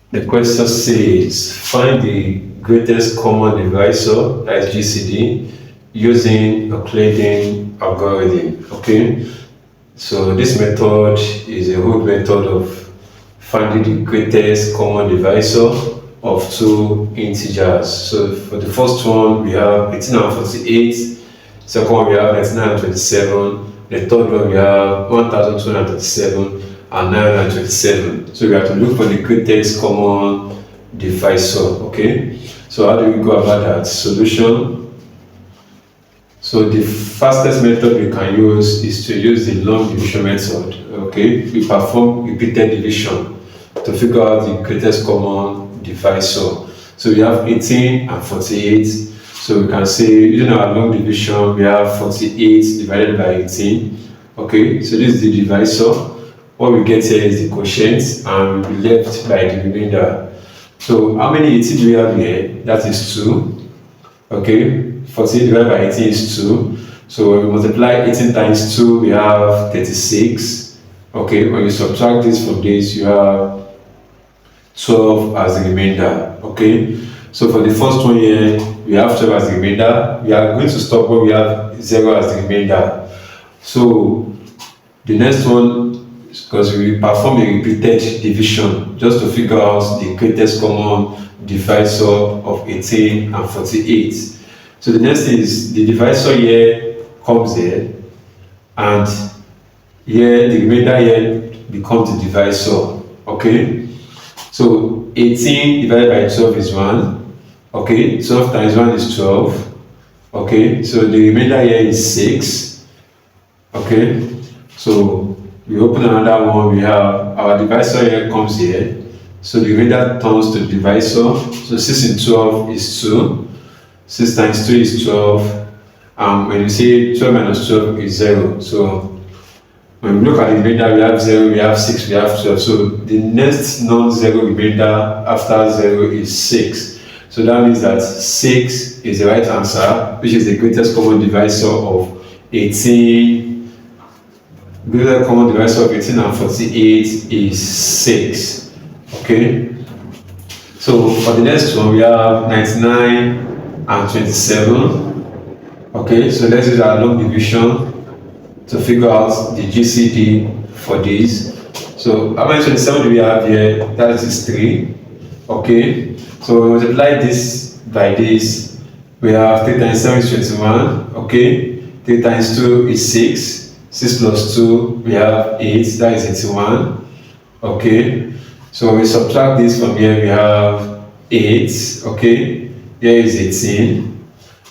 The question says find the greatest common divisor, that is GCD, using Euclidean algorithm. Okay, so this method is a whole method of finding the greatest common divisor of two integers. So for the first one, we have 18 and 48. Second one, we have 99 and 27. The third one, we have 1237 and 927. So we have to look for the greatest common divisor. Okay, so how do we go about that? Solution. So the fastest method we can use is to use the long division method. Okay, we perform repeated division to figure out the greatest common divisor. So we have 18 and 48. So we can say using our long division, we have 48 divided by 18. Okay, so this is the divisor. What we get here is the quotient, and we left by the remainder. So how many 18 do we have here? That is 2. Okay, 48 divided by 18 is 2. So when we multiply 18 times 2, we have 36. Okay, when you subtract this from this, you have 12 as the remainder. Okay, so for the first one here, we have 12 as the remainder. We are going to stop when we have 0 as the remainder. So the next one, because we perform a repeated division just to figure out the greatest common divisor of 18 and 48. So the next thing is the divisor here comes here, and here the remainder here becomes the divisor. Okay, so 18 divided by 12 is 1. Okay, 12 times 1 is 12. Okay, so the remainder here is 6. Okay, so we open another one, we have our divisor here comes here. So the remainder turns to the divisor. So 6 in 12 is 2. 6 times 2 is 12. When you say 12 minus 12 is 0. So when we look at the remainder, we have 0, we have 6, we have 12. So the next non-zero remainder after 0 is 6. So that means that 6 is the right answer, which is the greatest common divisor of 18. Greatest common divisor of 18 and 48 is 6. Okay. So for the next one, we have 99 and 27. Okay, so let's use our long division to figure out the GCD for this. So how many 27 do we have here? That is 3. Okay, so we multiply this by this. We have 3 times 7 is 21. Okay, 3 times 2 is 6. 6 plus 2, we have 8. That is 81. Okay, so we subtract this from here, we have 8. Okay, here is 18.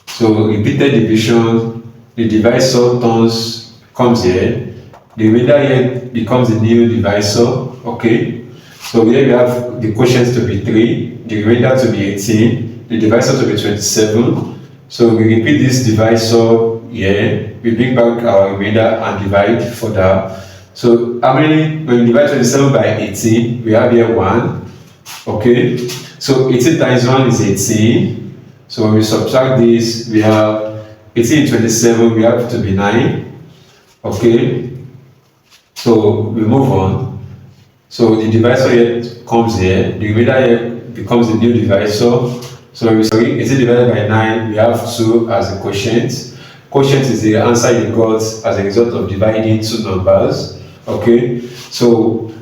So repeated division, the divisor comes here. The remainder here becomes the new divisor. Okay, so here we have the quotient to be 3, the remainder to be 18, the divisor to be 27. So we repeat this divisor here. We bring back our remainder and divide further. So how many, when we divide 27 by 18, we have here 1. Okay, so 18 times 1 is 18. So when we subtract this, we have 18 and 27, we have to be 9. Okay, so we move on. So the divisor here comes here, the remainder here becomes the new divisor. So when we say 18 divided by 9, we have 2 as the quotient. Quotient is the answer you got as a result of dividing two numbers. Okay, so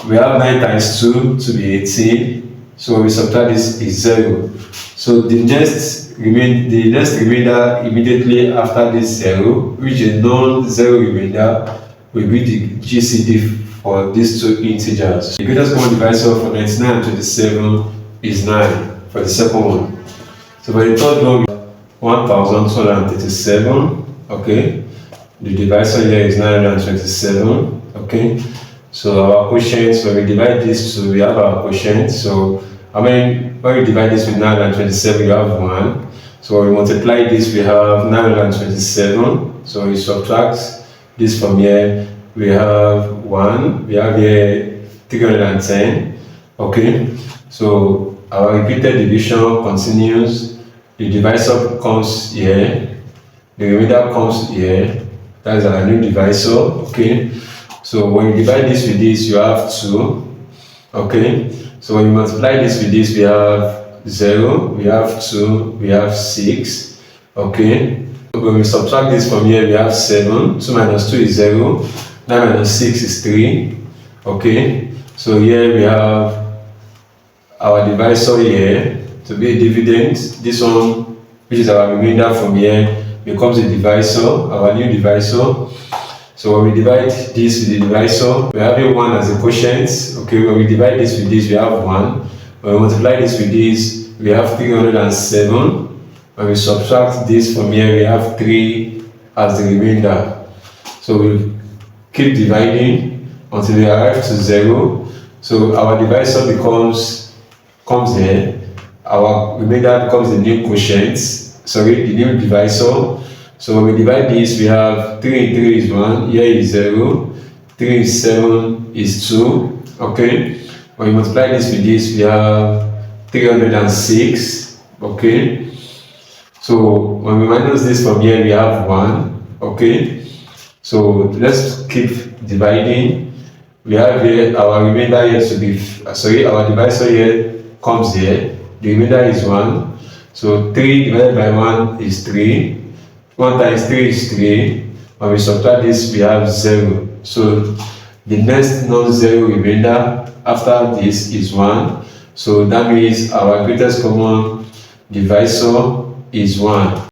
we have 9 times 2 to be 18. So when we subtract this is 0. So the next remainder immediately after this 0, which is non-zero remainder, will be the GCD for these two integers. The greatest common divisor for 99 and 27 is 9 for the second one. So for the third one, 1237. Okay, the divisor here is 927. Okay, so our quotient, when we divide this to, we have our quotient. So when we divide this with 927, you have 1. So when we multiply this, we have 927. So we subtract this from here, we have 1. We have here 310. Okay, so our repeated division continues. The divisor comes here, the remainder comes here. That is our new divisor. Okay, so when you divide this with this, you have 2. Okay, So when we multiply this with this, we have 0, we have 2, we have 6. Okay. When we subtract this from here, we have 7. 2 minus 2 is 0. 9 minus 6 is 3. Okay. So here we have our divisor here to be a dividend. This one, which is our remainder from here, becomes a divisor, our new divisor. So when we divide this with the divisor, we're having 1 as a quotient. Okay, when we divide this with this, we have 1. When we multiply this with this, we have 307. When we subtract this from here, we have 3 as the remainder. So we keep dividing until we arrive to 0. So our divisor comes here. Our remainder becomes the new quotient. Sorry, the new divisor. So when we divide this, we have 3 and 3 is 1, here is 0, 3 and 7 is 2, okay. When we multiply this with this, we have 306, okay. So when we minus this from here, we have 1, okay. So let's keep dividing. We have here our remainder here to be, our divisor here comes here, the remainder is 1. So 3 divided by 1 is 3. 1 times 3 is 3. When we subtract this, we have 0. So the next non-zero remainder after this is 1. So that means our greatest common divisor is 1.